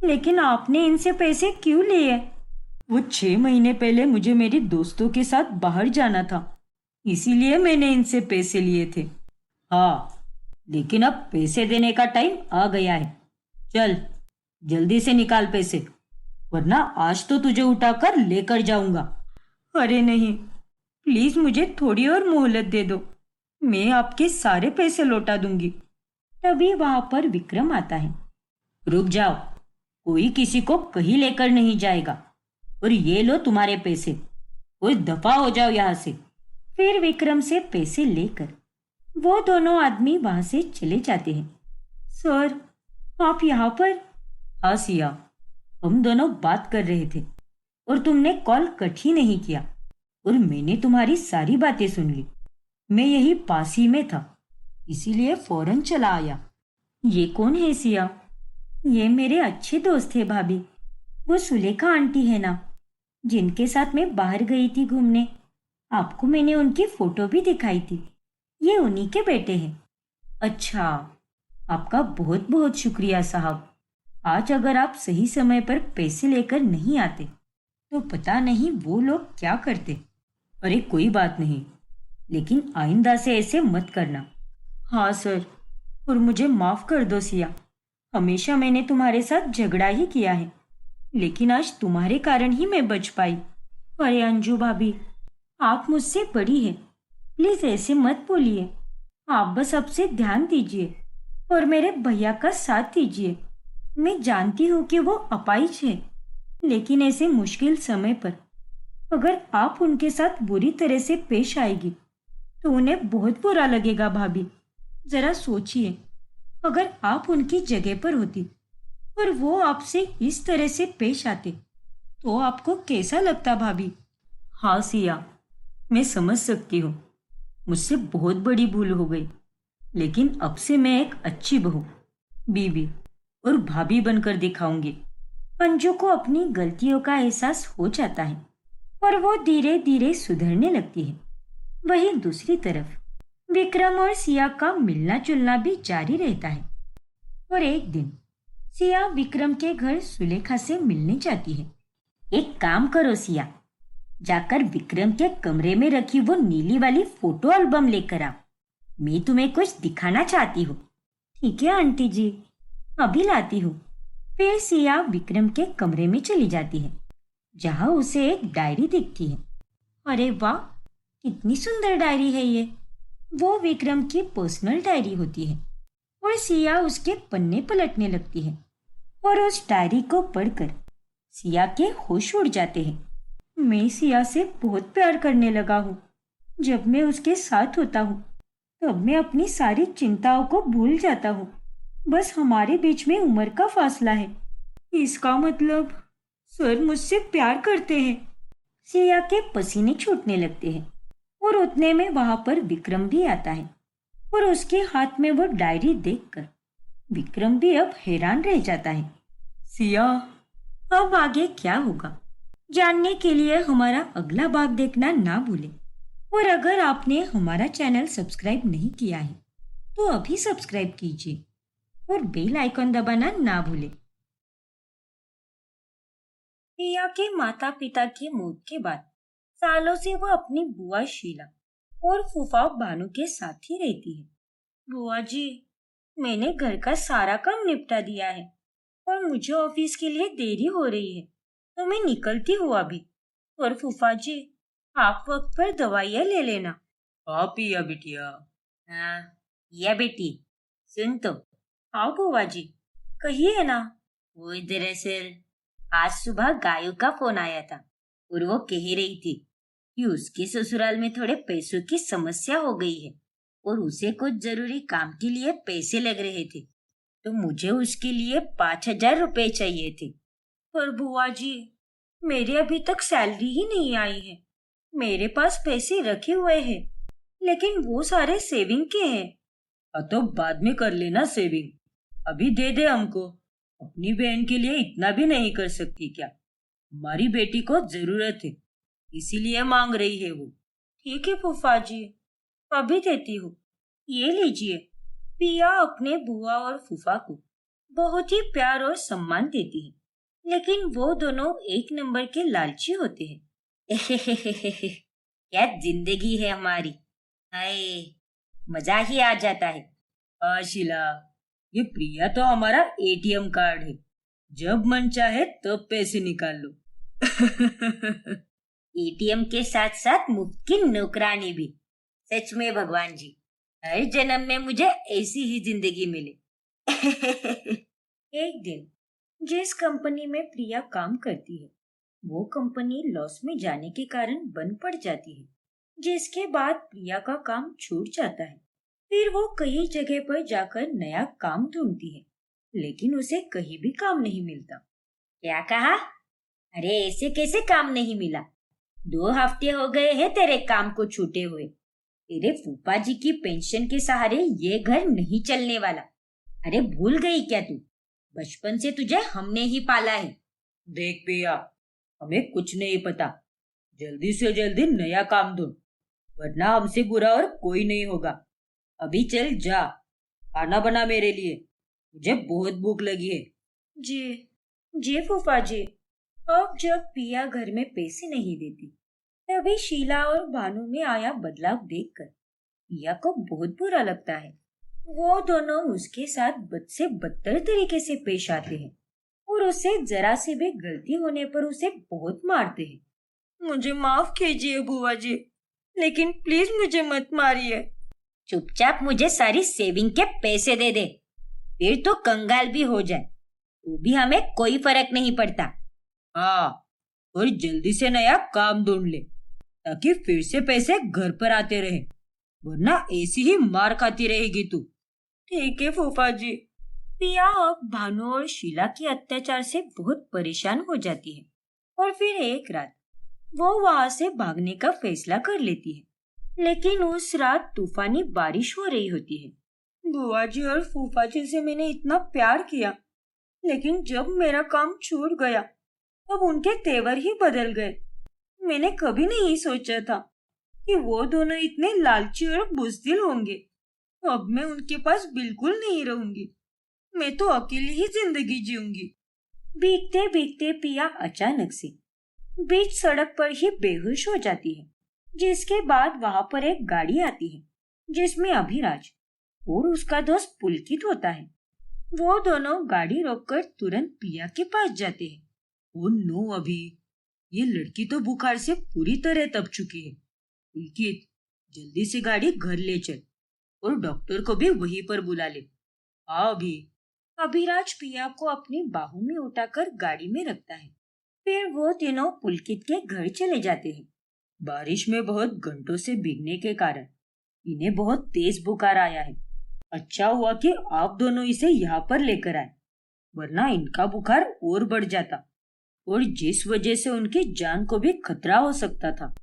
लेकिन आपने इनसे पैसे क्यों लिए? वो 6 महीने पहले मुझे मेरे दोस्तों के साथ बाहर जाना था, इसीलिए मैंने इनसे पैसे लिए थे। हाँ, लेकिन अब पैसे देने का टाइम आ गया है। चल जल्दी से निकाल पैसे, वरना आज तो तुझे उठाकर लेकर जाऊंगा। अरे नहीं, प्लीज मुझे थोड़ी और मोहलत दे दो, मैं आपके सारे पैसे लौटा दूंगी। तभी वहां पर विक्रम आता है। रुक जाओ, कोई किसी को कहीं लेकर नहीं जाएगा, और ये लो तुम्हारे पैसे, और दफा हो जाओ यहाँ से। फिर विक्रम से पैसे लेकर वो दोनों आदमी वहां से चले जाते हैं। सर, आप यहाँ पर? हाँ सिया, हम दोनों बात कर रहे थे और तुमने कॉल कट ही नहीं किया, और मैंने तुम्हारी सारी बातें सुन ली। मैं यही पास ही में था, इसीलिए फौरन चला आया। ये कौन है सिया? ये मेरे अच्छे दोस्त है भाभी, वो सुलेखा आंटी है ना, जिनके साथ मैं बाहर गई थी घूमने। आपको मैंने उनकी फोटो भी दिखाई थी, ये उन्हीं के बेटे हैं। अच्छा, आपका बहुत बहुत शुक्रिया साहब। आज अगर आप सही समय पर पैसे लेकर नहीं आते तो पता नहीं वो लोग क्या करते। अरे कोई बात नहीं, लेकिन आइंदा से ऐसे मत करना। हाँ सर, और मुझे माफ कर दो सिया, हमेशा मैंने तुम्हारे साथ झगड़ा ही किया है, लेकिन आज तुम्हारे कारण ही मैं बच पाई। अरे अंजू भाभी, आप मुझसे बड़ी है, प्लीज ऐसे मत बोलिए। आप बस अब से ध्यान दीजिए और मेरे भैया का साथ दीजिए। मैं जानती हूँ कि वो अपाहिज है, लेकिन ऐसे मुश्किल समय पर अगर आप उनके साथ बुरी तरह से पेश आएगी तो उन्हें बहुत बुरा लगेगा। भाभी, जरा सोचिए, अगर आप उनकी जगह पर होती और वो आपसे इस तरह से पेश आते तो आपको कैसा लगता भाभी? हाँ सिया, मैं समझ सकती हूँ, मुझसे बहुत बड़ी भूल हो गई, लेकिन अब से मैं एक अच्छी बहू, बीवी और भाभी बनकर दिखाऊंगी। अंजू को अपनी गलतियों का एहसास हो जाता है और वो धीरे धीरे सुधरने लगती है। वहीं दूसरी तरफ विक्रम और सिया का मिलना जुलना भी जारी रहता है। और एक दिन सिया विक्रम के घर सुलेखा से मिलने जाती है। एक काम करो सिया, जाकर विक्रम के कमरे में रखी वो नीली वाली फोटो एल्बम लेकर आओ। मैं तुम्हें कुछ दिखाना चाहती हूँ। ठीक है आंटी जी, अभी लाती हूँ। फिर सिया विक्रम के कमरे में चली जाती है, जहाँ उसे एक डायरी दिखती है। अरे वाह, कितनी सुंदर डायरी है ये। वो विक्रम की पर्सनल डायरी होती है और सिया उसके पन्ने पलटने लगती है और उस डायरी को पढ़कर सिया के होश उड़ जाते हैं। मैं सिया से बहुत प्यार करने लगा हूँ। जब मैं उसके साथ होता हूँ तब मैं अपनी सारी चिंताओं को भूल जाता हूँ। बस हमारे बीच में उम्र का फासला है। इसका मतलब सर मुझसे प्यार करते हैं। सिया के पसीने छूटने लगते हैं और उतने में वहां पर विक्रम भी आता है और उसके हाथ में वो डायरी देखकर विक्रम भी अब हैरान रह जाता है। सिया, अब आगे क्या होगा जानने के लिए हमारा अगला भाग देखना ना भूलें। और अगर आपने हमारा चैनल सब्सक्राइब नहीं किया है तो अभी सब्सक्राइब कीजिए और बेल आइकन दबाना ना भूलें। प्रिया के माता पिता की मौत के बाद सालों से वह अपनी बुआ शीला और फूफा भानु के साथ ही रहती है। बुआ जी, मैंने घर का सारा काम निपटा दिया है और मुझे ऑफिस के लिए देरी हो रही है, तो मैं निकलती हूँ अभी। और फूफा जी, आप वक्त पर दवाइयाँ ले लेना। हाँ पिया बिटिया। हाँ, या बेटी, सुन तो। हाँ बुआ जी, कहिए ना। वो दरअसल आज सुबह गायों का फोन आया था और वो कह रही थी कि उसके ससुराल में थोड़े पैसों की समस्या हो गई है और उसे कुछ जरूरी काम के लिए पैसे लग रहे थे, तो मुझे उसके लिए 5,000 रुपए चाहिए थे। पर बुआ जी, मेरी अभी तक सैलरी ही नहीं आई है। मेरे पास पैसे रखे हुए हैं, लेकिन वो सारे सेविंग के हैं। तो बाद में कर लेना सेविंग, अभी दे दे हमको। अपनी बहन के लिए इतना भी नहीं कर सकती क्या? हमारी बेटी को जरूरत है, इसीलिए मांग रही है वो। ठीक है फूफा जी, अभी देती हूँ। ये लीजिए। पिया अपने बुआ और फूफा को बहुत ही प्यार और सम्मान देती है, लेकिन वो दोनों एक नंबर के लालची होते हैं। क्या जिंदगी है हमारी, हाय, मजा ही आ जाता है। शीला, ये प्रिया तो हमारा एटीएम कार्ड है, जब मन चाहे तब पैसे निकाल लो। एटीएम के साथ साथ मुफ्त की नौकरानी भी। सच में भगवान जी, हर जन्म में मुझे ऐसी ही जिंदगी मिले। एक दिन जिस कंपनी में प्रिया काम करती है वो कंपनी लॉस में जाने के कारण बंद पड़ जाती है, जिसके बाद प्रिया का काम छूट जाता है। फिर वो कई जगह पर जाकर नया काम ढूंढती है, लेकिन उसे कहीं भी काम नहीं मिलता। क्या कहा? अरे ऐसे कैसे काम नहीं मिला? 2 हफ्ते हो गए हैं तेरे काम को छूटे हुए। तेरे फूफा जी की पेंशन के सहारे ये घर नहीं चलने वाला। अरे भूल गई क्या तू? बचपन से तुझे हमने ही पाला है। देख पिया, हमें कुछ नहीं पता। जल्दी से जल्दी नया काम ढूंढ, वरना हमसे बुरा और कोई नहीं होगा। अभी चल जा, खाना बना मेरे लिए, मुझे बहुत भूख लगी है। जी जी फूफा जी। अब जब पिया घर में पैसे नहीं देती, तभी शीला और भानु में आया बदलाव देखकर पिया को बहुत बुरा लगता है। वो दोनों उसके साथ बद से बदतर तरीके से पेश आते हैं और उसे जरा से भी गलती होने पर उसे बहुत मारते हैं। मुझे माफ कीजिए बुआ जी, लेकिन प्लीज मुझे मत मारिए। चुपचाप मुझे सारी सेविंग के पैसे दे दे, फिर तो कंगाल भी हो जाए तो भी हमें कोई फर्क नहीं पड़ता। हाँ, और जल्दी से नया काम ढूंढ ले, ताकि फिर से पैसे घर पर आते रहे, वरना ऐसी ही मार खाती रहेगी तू। ठीक है फूफा जी। पिया अब भानु और शीला के अत्याचार से बहुत परेशान हो जाती है और फिर एक रात वो वहां से भागने का फैसला कर लेती है, लेकिन उस रात तूफानी बारिश हो रही होती है। बुआ जी और फूफा जी से मैंने इतना प्यार किया, लेकिन जब मेरा काम छूट गया तब उनके तेवर ही बदल गए। मैंने कभी नहीं सोचा था कि वो दोनों इतने लालची और बुज़दिल होंगे। अब मैं उनके पास बिल्कुल नहीं रहूंगी। मैं तो अकेली ही जिंदगी जीऊंगी। भीगते भीगते पिया अचानक से बीच सड़क पर ही बेहोश हो जाती है, जिसके बाद वहां पर एक गाड़ी आती है जिसमें अभिराज और उसका दोस्त पुलकित होता है। वो दोनों गाड़ी रोककर तुरंत पिया के पास जाते हैं। ओ नो अभी, ये लड़की तो बुखार से पूरी तरह तप चुकी है। पुलकित, जल्दी से गाड़ी घर ले चल और डॉक्टर को भी वहीं पर बुला ले। हाँ अभी। अभिराज पिया को अपनी बाहों में उठाकर गाड़ी में रखता है। फिर वो तीनों पुलकित के घर चले जाते हैं। बारिश में बहुत घंटों से भीगने के कारण इन्हें बहुत तेज बुखार आया है। अच्छा हुआ कि आप दोनों इसे यहाँ पर लेकर आए, वरना इनका बुखार और बढ़ जाता और जिस वजह से उनकी जान को भी खतरा हो सकता था।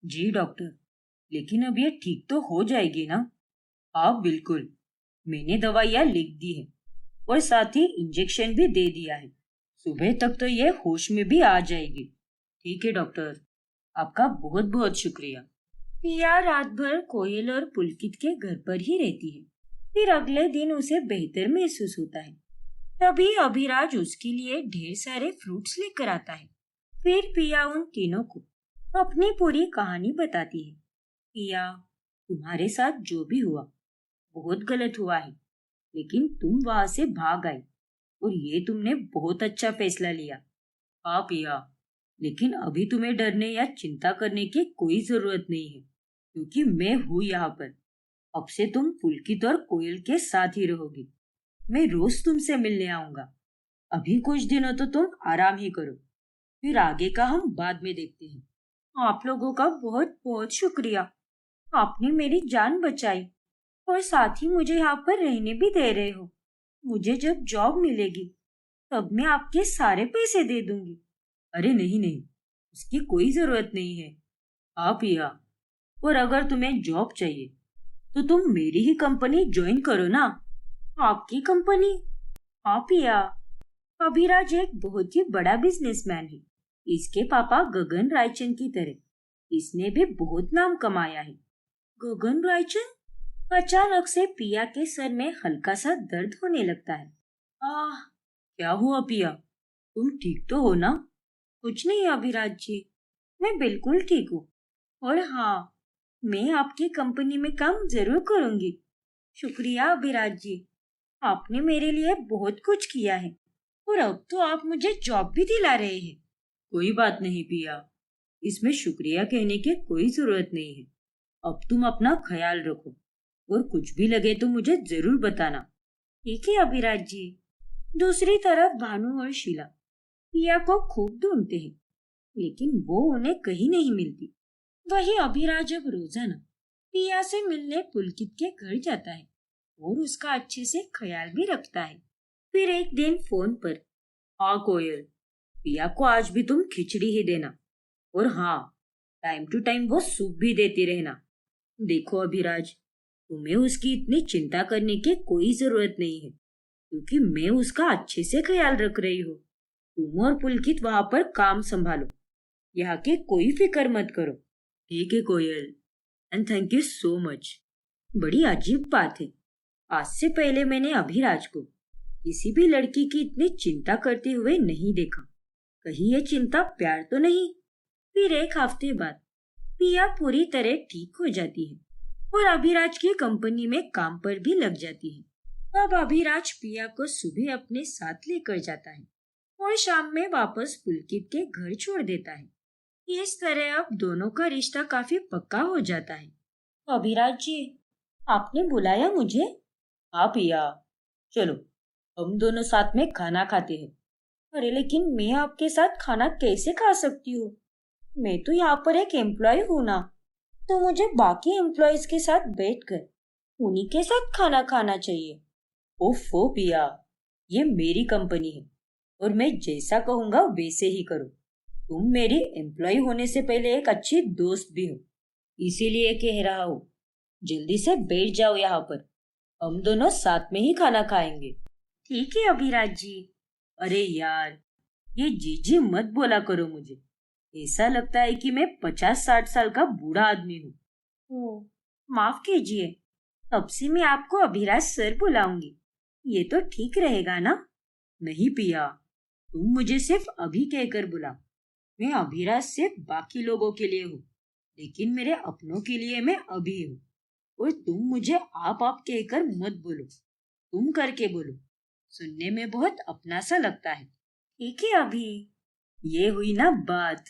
जी डॉक्टर, लेकिन अब ये ठीक तो हो जाएगी ना? हाँ बिल्कुल, मैंने दवाइयाँ लिख दी है और साथ ही इंजेक्शन भी दे दिया है। सुबह तक तो ये होश में भी आ जाएगी। ठीक है डॉक्टर, आपका बहुत बहुत शुक्रिया। पिया रात भर कोयल और पुलकित के घर पर ही रहती है। फिर अगले दिन उसे बेहतर महसूस होता है। तभी अभिराज उसके लिए ढेर सारे फ्रूट्स लेकर आता है। फिर पिया उन तीनों को अपनी पूरी कहानी बताती है। पिया, तुम्हारे साथ जो भी हुआ बहुत गलत हुआ है, लेकिन तुम वहां से भाग आई और ये तुमने बहुत अच्छा फैसला लिया। हाँ पिया, लेकिन अभी तुम्हें डरने या चिंता करने की कोई जरूरत नहीं है, क्योंकि मैं हूँ यहाँ पर। अब से तुम पुलकित और कोयल के साथ ही रहोगी। मैं रोज तुमसे मिलने आऊंगा। अभी कुछ दिनों तो तुम आराम ही करो, फिर आगे का हम बाद में देखते हैं। आप लोगों का बहुत बहुत शुक्रिया। आपने मेरी जान बचाई और साथ ही मुझे यहाँ पर रहने भी दे रहे हो। मुझे जब जॉब मिलेगी तब मैं आपके सारे पैसे दे दूंगी। अरे नहीं नहीं, उसकी कोई जरूरत नहीं है। हाँ पिया, और अगर तुम्हें जॉब चाहिए तो तुम मेरी ही कंपनी ज्वाइन करो ना। आपकी कंपनी? हाँ पिया, अभिराज एक बहुत ही बड़ा बिजनेसमैन है। इसके पापा गगन रायचंद की तरह इसने भी बहुत नाम कमाया है। गगन रायचंद? अचानक से पिया के सर में हल्का सा दर्द होने लगता है। आह, क्या हुआ पिया? तुम ठीक तो हो ना? कुछ नहीं अभिराज जी, मैं बिल्कुल ठीक हूँ। और हाँ, मैं आपकी कंपनी में काम जरूर करूंगी। शुक्रिया अभिराज जी, आपने मेरे लिए बहुत कुछ किया है और अब तो आप मुझे जॉब भी दिला रहे हैं। कोई बात नहीं पिया, इसमें शुक्रिया कहने की कोई जरूरत नहीं है। अब तुम अपना ख्याल रखो और कुछ भी लगे तो मुझे जरूर बताना। ठीक है अभिराज जी। दूसरी तरफ भानु और शीला पिया को खूब ढूंढते हैं, लेकिन वो उन्हें कहीं नहीं मिलती। वही अभिराज अब रोजाना पिया से मिलने पुलकित के घर जाता है और उसका अच्छे से ख्याल भी रखता है। फिर एक दिन फोन पर, हाँ कोयल, पिया को आज भी तुम खिचड़ी ही देना और हाँ, टाइम टू टाइम वो सूप भी देती रहना। देखो अभिराज, तुम्हें उसकी इतनी चिंता करने की कोई जरूरत नहीं है, क्योंकि मैं उसका अच्छे से ख्याल रख रही हूँ। तुम और पुलकित वहां पर काम संभालो, यहाँ की कोई फिक्र मत करो। ठीक है Koyal, and thank you so much. बड़ी अजीब बात है, आज से पहले मैंने अभिराज को किसी भी लड़की की इतनी चिंता करते हुए नहीं देखा। कहीं ये चिंता प्यार तो नहीं? फिर एक हफ्ते बाद पिया पूरी तरह ठीक हो जाती है और अभिराज की कंपनी में काम पर भी लग जाती है। अब अभिराज पिया को सुबह अपने साथ लेकर जाता है और शाम में वापस पुलकित के घर छोड़ देता है। इस तरह अब दोनों का रिश्ता काफी पक्का हो जाता है। अभिराज जी, आपने बुलाया मुझे? हाँ पिया, चलो हम दोनों साथ में खाना खाते हैं। अरे लेकिन मैं आपके साथ खाना कैसे खा सकती हूँ? मैं तो यहाँ पर एक एम्प्लॉय हूँ ना, तो मुझे बाकी एम्प्लॉयज के साथ बैठकर उन्हीं के साथ खाना खाना चाहिए। ओफो पिया, ये मेरी कंपनी है और मैं जैसा कहूँगा वैसे ही करो। तुम मेरी एम्प्लॉय होने से पहले एक अच्छी दोस्त भी हो, इसीलिए कह रहा हूँ। जल्दी से बैठ जाओ यहाँ पर, हम दोनों साथ में ही खाना खाएंगे। ठीक है अभिराज जी। अरे यार, ये जीजी मत बोला करो मुझे। ऐसा लगता है कि मैं 50-60 साल का बूढ़ा आदमी हूँ। ओह, माफ कीजिए, अब से मैं आपको अभिराज सर बुलाऊंगी। ये तो ठीक रहेगा ना? नहीं पिया, तुम मुझे सिर्फ अभी कहकर बुला। मैं अभिराज सिर्फ बाकी लोगों के लिए हूँ, लेकिन मेरे अपनों के लिए मैं अभी हूँ। और तुम मुझे आप कहकर मत बोलो, तुम करके बोलो। सुनने में बहुत अपना सा लगता है। ठीक है अभी। ये हुई ना बात।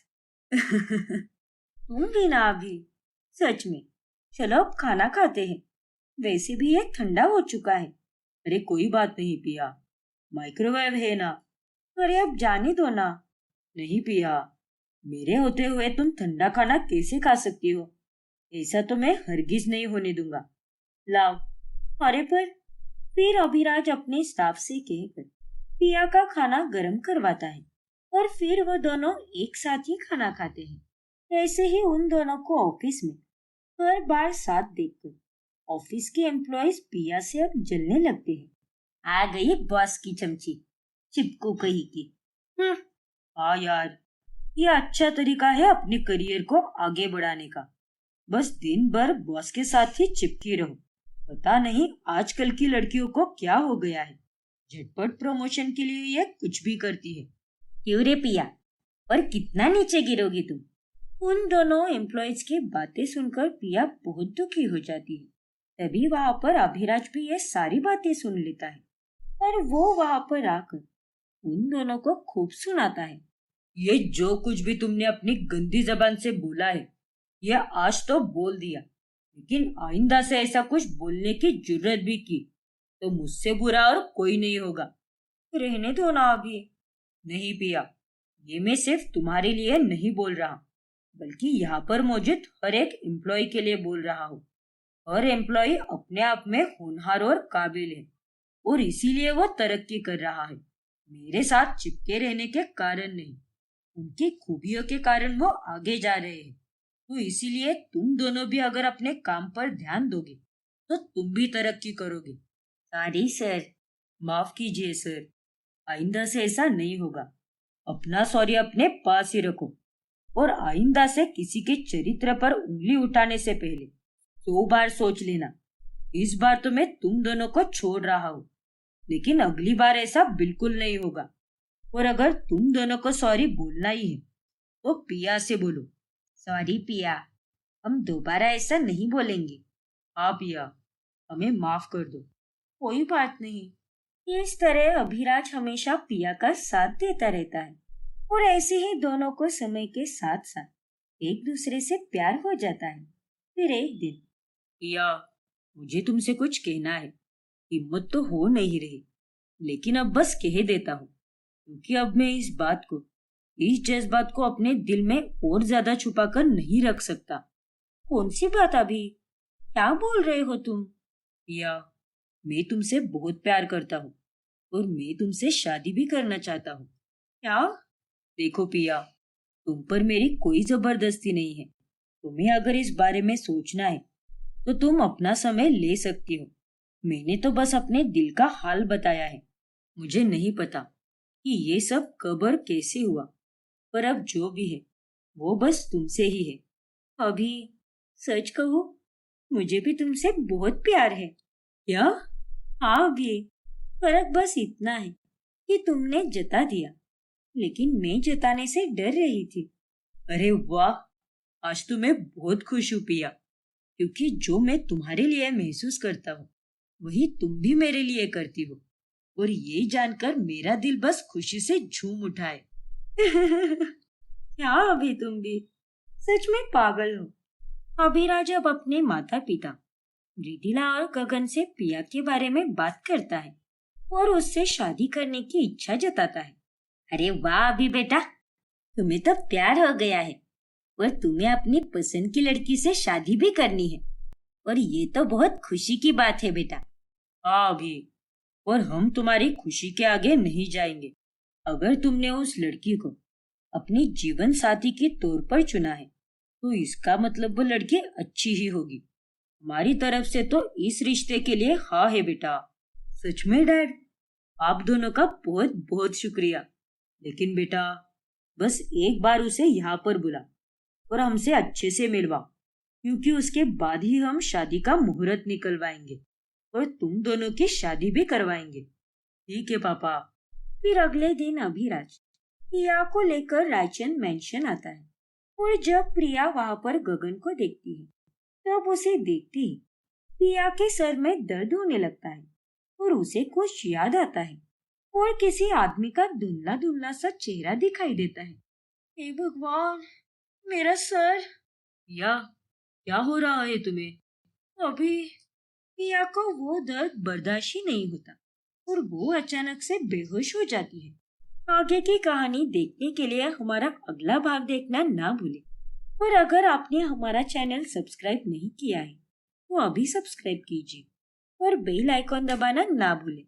तुम भी ना अभी, सच में। चलो अब खाना खाते हैं, वैसे भी ये ठंडा हो चुका है। अरे कोई बात नहीं पिया, माइक्रोवेव है ना। अरे अब जाने दो ना। नहीं पिया, मेरे होते हुए तुम ठंडा खाना कैसे खा सकती हो? ऐसा तो मैं हरगिज नहीं होने दूंगा। लाओ। अरे पर फिर अभिराज अपने स्टाफ से कहकर पिया का खाना गर्म करवाता है और फिर वो दोनों एक साथ ही खाना खाते हैं। ऐसे ही उन दोनों को ऑफिस में हर बार साथ देखकर ऑफिस के एम्प्लॉयज पिया से अब जलने लगते हैं। आ गई बॉस की चमची, चिपकू कही की। हाँ यार, ये अच्छा तरीका है अपने करियर को आगे बढ़ाने का। बस दिन भर बॉस के साथ ही चिपकी रहो। पता नहीं आजकल की लड़कियों को क्या हो गया है, झटपट प्रमोशन के लिए ये कुछ भी करती है। क्यों रे पिया, और कितना नीचे गिरोगी तुम? उन दोनों एम्प्लॉयज की बातें सुनकर पिया बहुत दुखी हो जाती है। तभी वहां पर अभिराज भी ये सारी बातें सुन लेता है और वो वहां पर आकर उन दोनों को खूब सुनाता है। ये जो कुछ भी तुमने अपनी गंदी जबान से बोला है, ये आज तो बोल दिया, लेकिन आइंदा से ऐसा कुछ बोलने की जुर्रत भी की तो मुझसे बुरा और कोई नहीं होगा। रहने दो ना अभी। नहीं पिया, ये मैं सिर्फ तुम्हारे लिए नहीं बोल रहा, बल्कि यहाँ पर मौजूद हर एक एम्प्लॉय के लिए बोल रहा हूँ। हर एम्प्लॉय अपने आप में होनहार और काबिल है और इसीलिए वो तरक्की कर रहा है। मेरे साथ चिपके रहने के कारण नहीं, उनकी खूबियों के कारण वो आगे जा रहे हैं। तो इसीलिए तुम दोनों भी अगर अपने काम पर ध्यान दोगे तो तुम भी तरक्की करोगे। Sorry sir. माफ कीजिए सर, आइंदा से ऐसा नहीं होगा। अपना सॉरी अपने पास ही रखो और आइंदा से किसी के चरित्र पर उंगली उठाने से पहले 100 बार सोच लेना। इस बार तो मैं तुम दोनों को छोड़ रहा हूँ, लेकिन अगली बार ऐसा बिल्कुल नहीं होगा। और अगर तुम दोनों को सॉरी बोलना ही है तो पिया से बोलो। सॉरी पिया, हम दोबारा ऐसा नहीं बोलेंगे। हाँ पिया, हमें माफ कर दो। कोई बात नहीं। इस तरह अभिराज हमेशा पिया का साथ देता रहता है और ऐसे ही दोनों को समय के साथ साथ एक दूसरे से प्यार हो जाता है। फिर एक दिन, पिया, मुझे तुमसे कुछ कहना है। हिम्मत तो हो नहीं रही, लेकिन अब बस कह देता हूँ, क्योंकि अब मैं इस जज्बात को अपने दिल में और ज्यादा छुपा कर नहीं रख सकता। कौन सी बात अभी? क्या बोल रहे हो तुम? पिया, मैं तुमसे बहुत प्यार करता हूँ और मैं तुमसे शादी भी करना चाहता हूँ। क्या? देखो पिया, तुम पर मेरी कोई जबरदस्ती नहीं है। तुम्हें अगर इस बारे में सोचना है तो तुम अपना समय ले सकती हो। मैंने तो बस अपने दिल का हाल बताया है। मुझे नहीं पता कि ये सब कब और कैसे हुआ, पर अब जो भी है वो बस तुमसे ही है। अभी सच कहूं, मुझे भी तुमसे बहुत प्यार है। क्या? हाँ अभी, फर्क बस इतना है कि तुमने जता दिया, लेकिन मैं जताने से डर रही थी। अरे वाह, आज तो मैं बहुत खुश हूँ पिया, क्योंकि जो मैं तुम्हारे लिए महसूस करता हूँ वही तुम भी मेरे लिए करती हो, और ये जानकर मेरा दिल बस खुशी से झूम उठा है। क्या अभी तुम भी सच में पागल हो। अभिराज अब अपने माता पिता मृदुला और गगन से पिया के बारे में बात करता है और उससे शादी करने की इच्छा जताता है। अरे वाह अभी बेटा, तुम्हें तो प्यार हो गया है और तुम्हें अपनी पसंद की लड़की से शादी भी करनी है, और ये तो बहुत खुशी की बात है बेटा। हाँ अभी, और हम तुम्हारी खुशी के आगे नहीं जाएंगे। अगर तुमने उस लड़की को अपनी जीवन साथी के तौर पर चुना है तो इसका मतलब वो लड़की अच्छी ही होगी। हमारी तरफ से तो इस रिश्ते के लिए हाँ है बेटा। सच में डैड, आप दोनों का बहुत बहुत शुक्रिया। लेकिन बेटा, बस एक बार उसे यहाँ पर बुला और हमसे अच्छे से मिलवाओ, क्योंकि उसके बाद ही हम शादी का मुहूर्त निकलवाएंगे। और तुम दोनों की शादी भी करवाएंगे। ठीक है पापा। फिर अगले दिन अभिराज प्रिया को लेकर रायचंद मेंशन आता है और जब प्रिया वहां पर गगन को देखती है तब उसे देखते ही प्रिया के सर में दर्द होने लगता है और उसे कुछ याद आता है और किसी आदमी का धुंधला धुंधला सा चेहरा दिखाई देता है। हे भगवान, मेरा सर। या क्या हो रहा है तुम्हें? अभी प्रिया को वो दर्द बर्दाश्त ही नहीं होता और वो अचानक से बेहोश हो जाती है। आगे की कहानी देखने के लिए हमारा अगला भाग देखना ना भूलें। और अगर आपने हमारा चैनल सब्सक्राइब नहीं किया है तो अभी सब्सक्राइब कीजिए और बेल आइकॉन दबाना ना भूलें